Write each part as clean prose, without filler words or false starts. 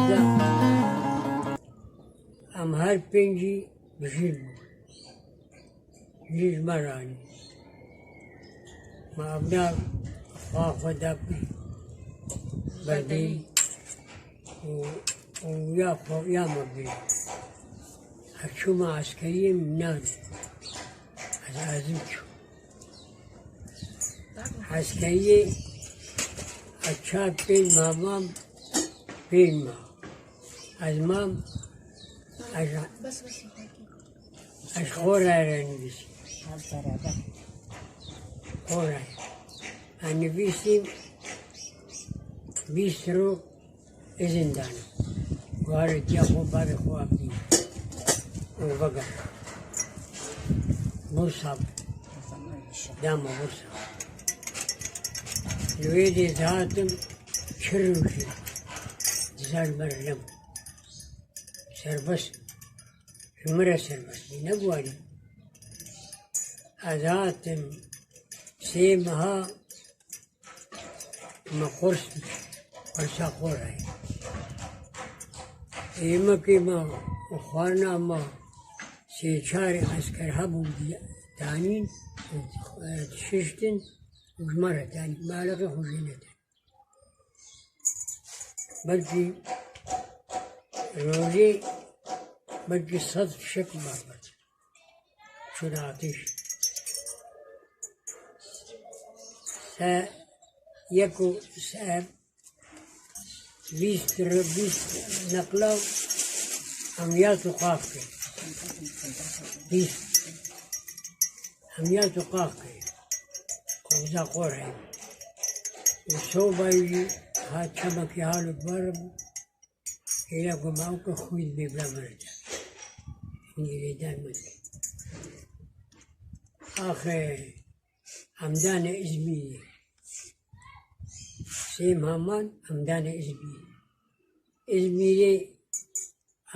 da am her pêncî bijîr bû. Jîr me ranî. Me evna xwa xwe da berdî û ya me birî. Çûma eskeriyê min navê. Ez ezî çû. Eskeriyê ez çar pênc mamam pênc ma. Ez mam ez xorayê nivîsîm. Xorayê. Ez nivîsîm 20 rok izin danim. Guharetiya xwe bavê xwe bidînim. û vegerim. Bursa dama Bursa. Li wê dê dihatim çi rojê dizer berlim. Serbest. Ji min re serbest bû, ne guharî. Ez hatim sê meha me qurs qursa xorayê. Êmekê me xwarina me sê çarê esker hebû danîn dişiştin û ji me re danîn. Me eleqê xwe jê nedanî. Belkî rojê belkî 100 fişek barbet. Çûna atêş. Se yek û 20 neqlaw ameliyat û qaf kir. 20 ameliyat û qaf kir. Qebza xorayê. û sobayê jî hat çemekî halûkbar bû. Hêla ku me ew ke xwîn bê bila me re da. Hînî lêdan me dike. Axe em dane İzmîrê. Sê maman em dane İzmîrê. İzmîrê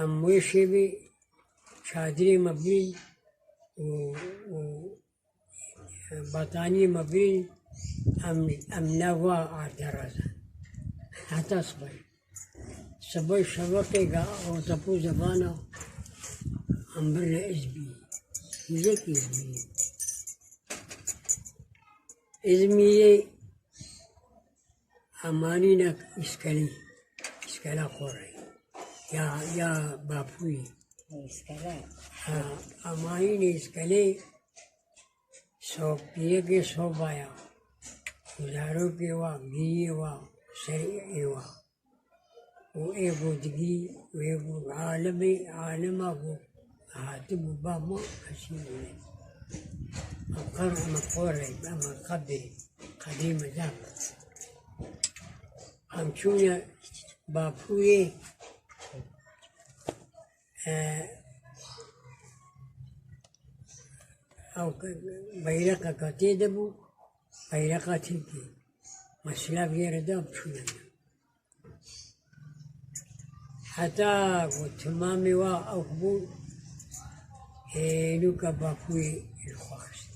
em wê şêvê çadîrê me birîn û bataniyê me birîn em nava arderazan. Heta sibay. Sibay şeveqê ga otopûza vana em birine İzmîrê. Hîzekî İzmîrê. İzmîrê em anîne îskelê. İskela xorayê. Ya Bapûyê. Em anîne îskelê pîrekê sobaya û zarokê wa gîyê wa serê wa. û ê got digî wê got alima got hatibû ba me kesî bûye. Em xorayê em qebê qedî mezar. Em çûne Bapûyê ew beyreqeka tê de bû, beyreqa Tirkiyê. Me silav yê re da çûne. Heta ku timamê wa ew bû hênûka Bapûyê li xwe xist.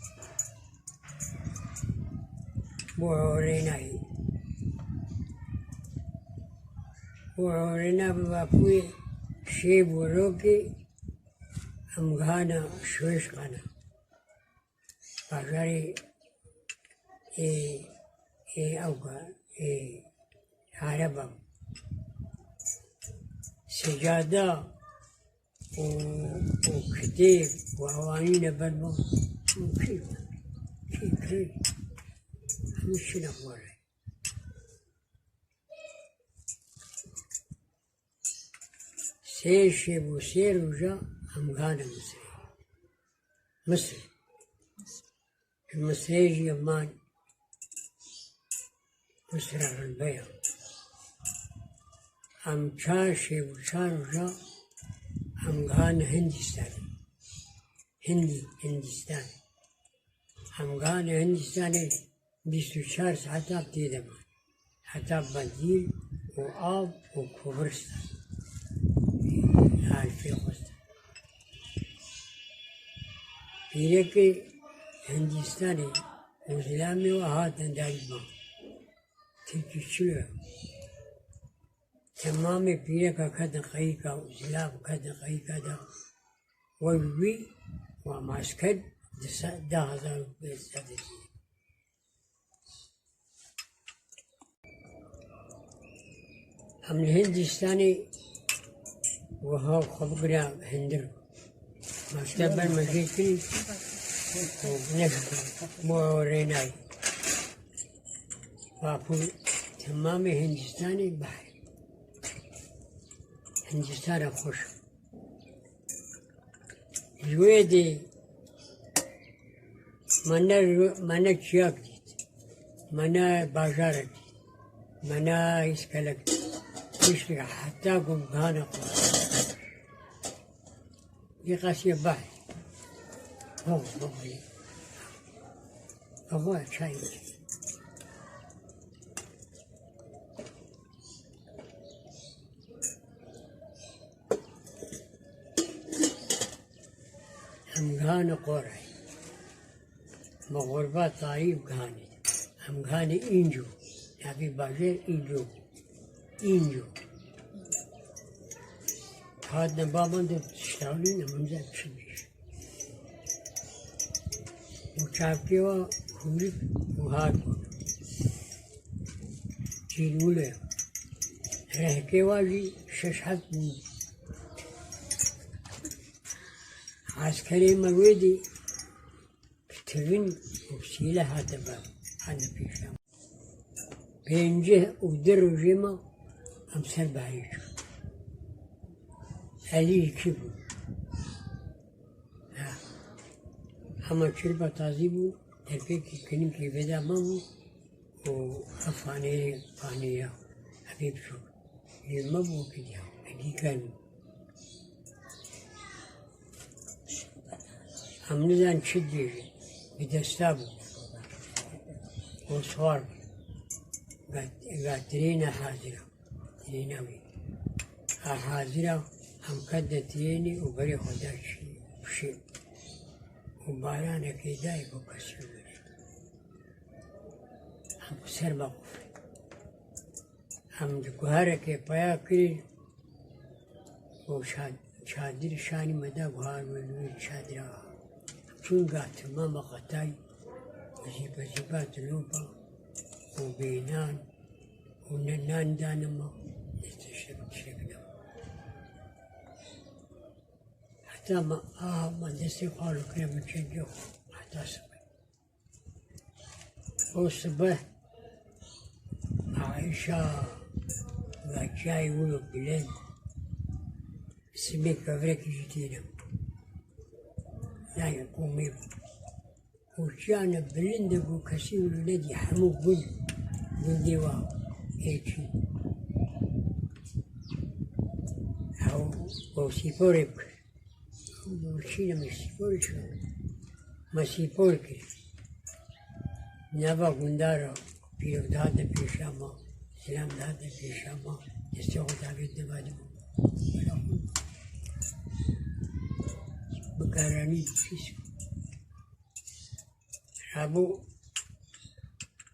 Bo horênayê. Bo horêna bi Bapûyê şêv û rokê em gihane Şwêşxane. Bajarê ew Areba. Secada û kitêb û ewanîne ber me kê hemû çîna xorayê. Sê şêv û sê roja em gihane Misrê. Misrê. Ji Misrê jî eman Misra Rilbeya. Em çar şêv û çar roja em gihane Hindîstanê. Hindîstan. Em gihane Hindîstanê 24 saetab tê de man. Heta benzîn û av û kobiristan. Alfê xwestin. Pîrekê Hindistanê û zilamê we hatin darî man. Tirkî çilo. تمام بيك كذا خيكا وزلاب كذا خيكا دا والوي ومعسكر ده هذا السادس هم الهندستاني وهو خبرنا هندر مكتبا مجيكري ونفق موريناي وابو تمام هندستاني بحر هندستان خوش جويدي منا چیاک دید منا بازار دید منا اسکلک دید مشترك حتى قم غانا دي قاسية بعد هو بغلي هو شاي هم غانا قوري مغربات طريب غاني هم غاني إنجو نبي باجر إنجو هذا بابا ده تشتغلين منزل تشبيش وشابكيوا خولك وهاكو تيلوله رهكيوا جي ششحت عسكري مويدي كتبين وسيلة هذا باب هذا بيشام بينجه ودرو جيما أمثال بعيش عليه كبو أما شربة تازيبو تركيكي كنم كي بدا مامو وأفاني فانيا حبيب شو يمبو كده أدي كان هم نزان شديش بدستابو وصوار قاتلين حاضرة تريناوي حاضرة هم كدتيني وبري خدا شيء وبارانا كده يبقى كسر هم سر بقف هم جوهرة كي بايا كري وشادر شاني مدى بهار ولوي شادرة چون قات ما مقتاي وزيبا تلوبا وبينان وننان دانما نستشرب شكله حتى ما دستي قالوا كده بنشجعه حتى صبح والصبح عائشة وجاي يقولوا بلاد سميك كفرك جديدة لا يقوم يبقى وجانا بلندق وكسير الذي حمو بالدواء هيجي أو سيبورك وشينا من سيبورك ما سيبورك نبا قندارا بيرو دادا بيشاما سلام دادا بيشاما يستوى داقيت نبادمو بكاراني فيسكو رابو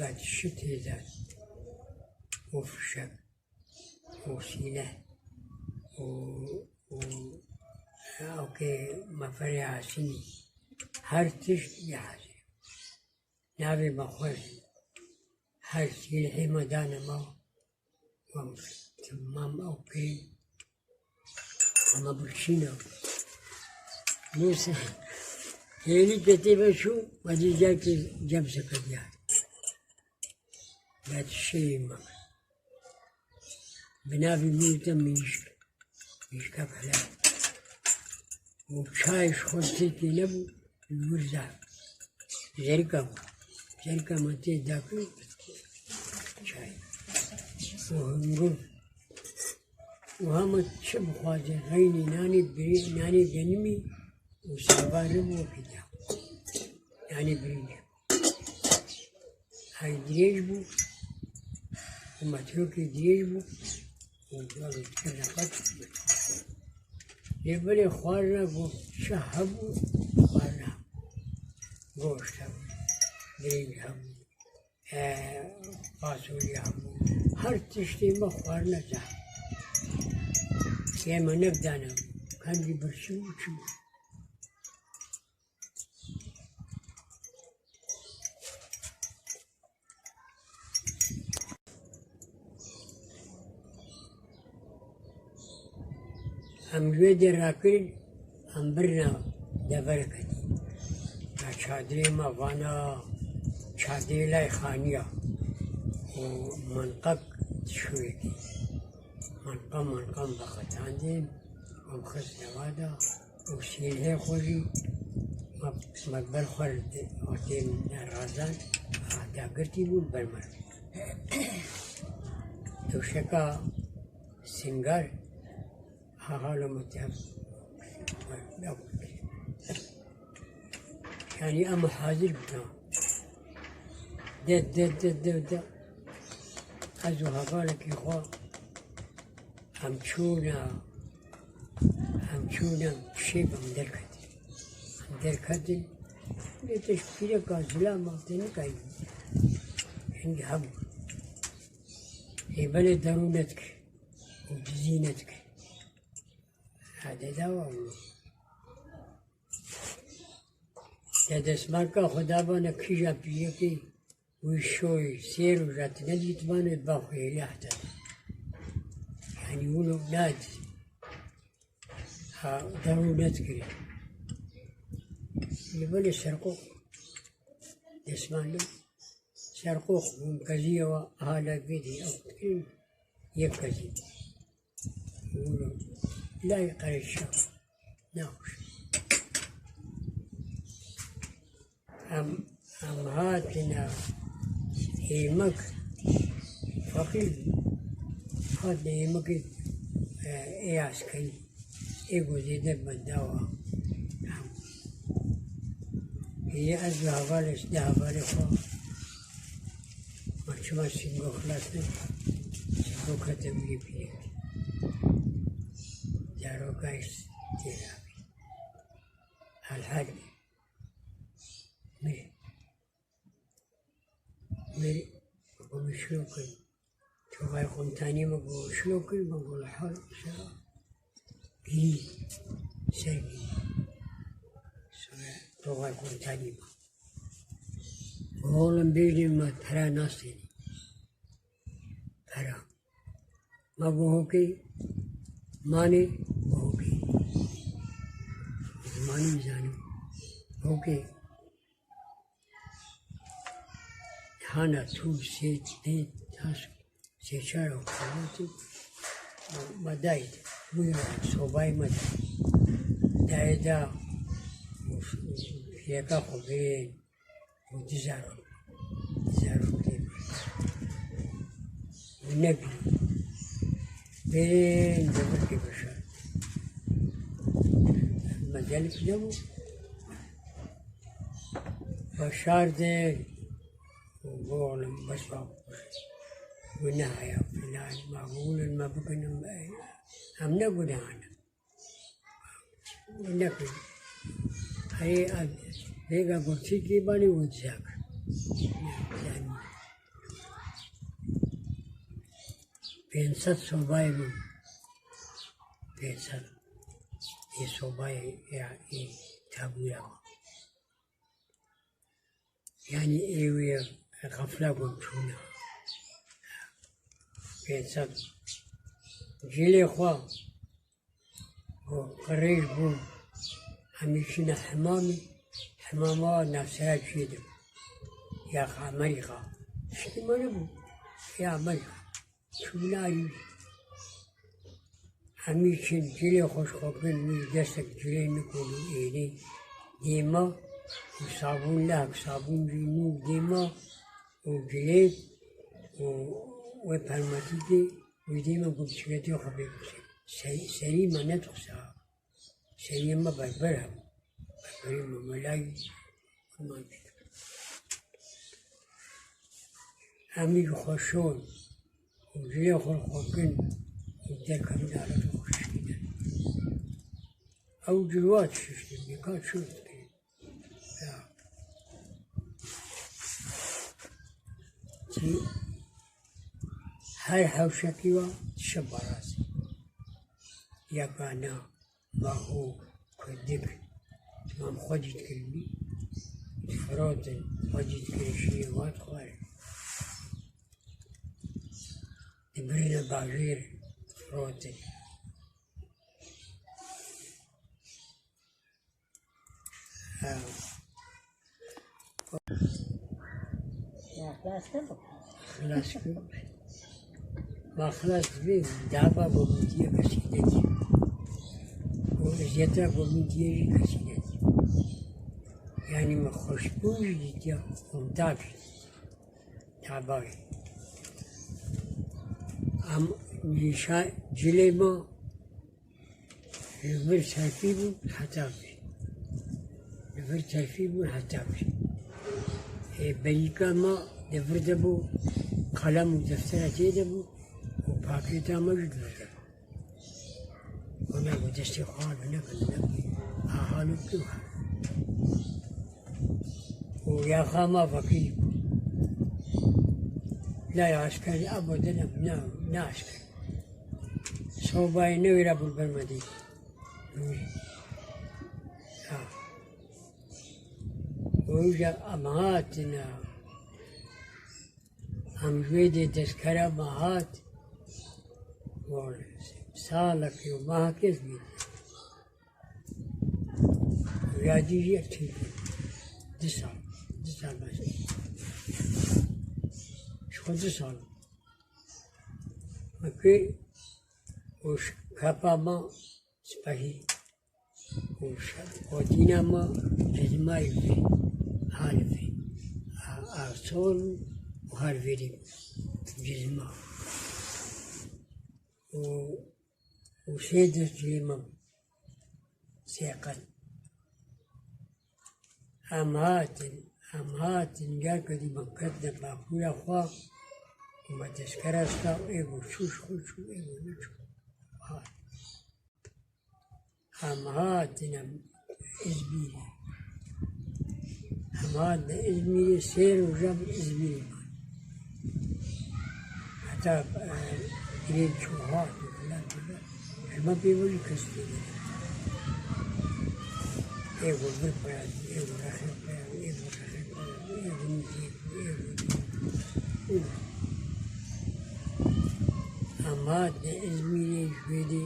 قد شت هذا وفشك وسيلة اوكي مفرع سني هر تشت يحزن نابي مخوز هر سيلة مدان ما تمام اوكي اما برشينا موسى يعني كتب شو ودي جاك جاب سكديات ذات الشيء ما بنافي موتا ميشكا كلام وشايش خلصتي نبو الورزع زركا متي داكو شاي وهنقول وهم تشب خواجه غيني ناني جنمي وسابارم وكذا يعني بريج هاي دريج بو ومتروكي دريج بو وقالوا كذا قد یه بله خوار نگو چه همون خوار نگو گوشت همون برنج همون فاصولی همون هر تشتی ما خوار نزم یه ما نبدانم کندی برشو چو هم جوی را کرد هم برنا دبر کردی چادری ما وانا چادری لای خانیا و منقب شوی کی منقم بخطاندیم و مخص نوادا و سیله خوشی مقبل خورد آتیم رازان داگرتی بود برمر دوشکا سنگار حالا متهم يعني أما حاضر بنا دد أزوها بالك إخوة همچونا شيء مدركت لتشكيل كازلا مالتين كاي عندي هم في بلد ضرورتك وبزينتك هذا دواء دستمال کا خدا بانا کیجا پیه کی ویشوی سیر و جات ندیت بانا باخوی لحظه یعنی اونو ناد ضرورت کری يبالي سرقوق يسمعني سرقوق منكزية وهذا بيدي أو كل يكزي يقولوا لا يقرأ الشر ناوش أم هاتنا هيمك فقير هاتنا هيمك إياسكي إيقو زيدة بنداوة هي أزوها بالس ده بالخوا ما سينغو خلاصنا سينغو ختم يبيه جارو كايس تيرابي الحاج مي بقوم شلوكن شوفا يقوم تاني بقول شلوكن بقول حال شا بي سيري شوفا يقوم تاني بقولن بيجي ما ترى ناسيني ترى ما بوكي ماني بوكي ماني جانو بوكي هانا تو سيت بيت تاسو سيشارو كلامتي ما دايد ويا صوباي ما دايدا فيكا خبين وتزارو كيف والنبي بين دبر كيف شاء ما ذلك دمو بشار دين وقولن بس والنهاية فلان معقول ما بقنا هم نقول أنا ونقول هاي هيك قلت لي باني وتزاك يعني بينسات صوباي من بينسات صوباي يعني تابويا يعني إيوه غفلة قمتونا بينسات جيلي خوا وقريش بون هميشنا حمامة نفسها شيدم يا أمريكا شي مربو يا أمريكا شو ناري هميشن جيلي خوش خوبين من دستك جيلي نقولوا إيدي ديما وصابون لك صابون جينو ديما وجليد وبرماتيكي وديما بمشكلتي وخبير سري ما نتخسها سري ما بربرها بربري ما ملاي ما بيك أمي خوشون وجلي خوشين ودير كمين على خوش كده او جلوات شفتم نکات شفت چی هر حوشکی و شب راست یکانا ما هو کدک تمام خودت کردی فراتن خودت کردی وات خواره دبرنا باغير فراتن خلاص كده ما خلاص بيه دابا بمدية كسيدتي وزيتا بمدية كسيدتي يعني ما خوشبوش ديتيا ومتابش تابعي أم نشاء جليما لفر ترفيبو حتابش لفر ترفيبو حتابش بيكا ما لفر دبو قلم ودفتر تيدبو وباكيتا موجود لدبو ونبو دستي خال ونبو أهالو بلوها ويا خاما فقير لا يا عسكري أبدا لا عسكري صوباي نوي رابو البرمدي ويجا أمهاتنا هم جويدي تذكرة أمهات وصالك وما كيف بيدي ويا ديجي أكتب 10 سال بس شو 10 سال اوكي وش كاباما سباهي وش وديناما جزماي في هالفي أصول وهالفيدي جزما وسيدة جيما سيقل أمهات جاك دي بنكدنا باكولا خوا وما تذكر استا ايغو شوش خوشو ايغو نشو أمهاتنا إزبيري أمهاتنا إزبيري سير وجاب إزبيري حتى قريب شوهات ما بيقولي كستيني ايغو بالبيان ايغو رخيب بيان ايغو رخيب بيان ايغو نجيب ايغو أمهاتنا إزميلي جويدي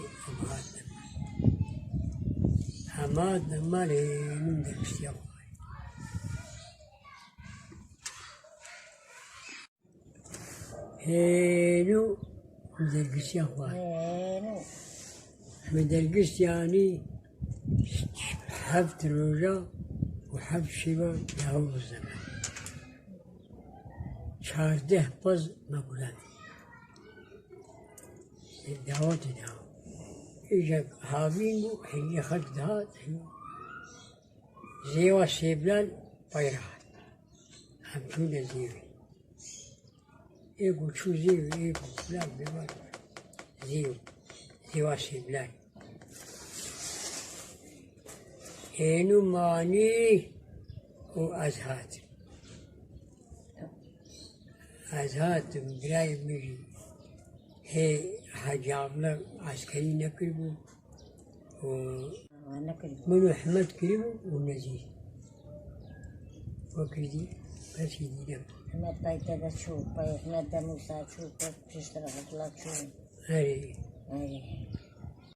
أمهاتنا مالي نندك سياوهاي هينو ندرك سياوهاي مدرقس يعني حفت روجا وحفت شبا يهو الزمان 14 باز مقولان الدعوات دعوة إجا هابينو هي خلق دهات زيوا سيبلان بايرات همشونا زيوي إيقو شو زيوي إيقو فلان بمار زيوا سيبلان هينو ماني وأزهات أزهات مقراي مجي هي حاجة عبلا عسكري نكربو ومنو أحمد كربو ونزيه وكذي بس يدي أحمد بايتا دا شو باي أحمد دا موسى شو بشترى هتلا شو هاي أي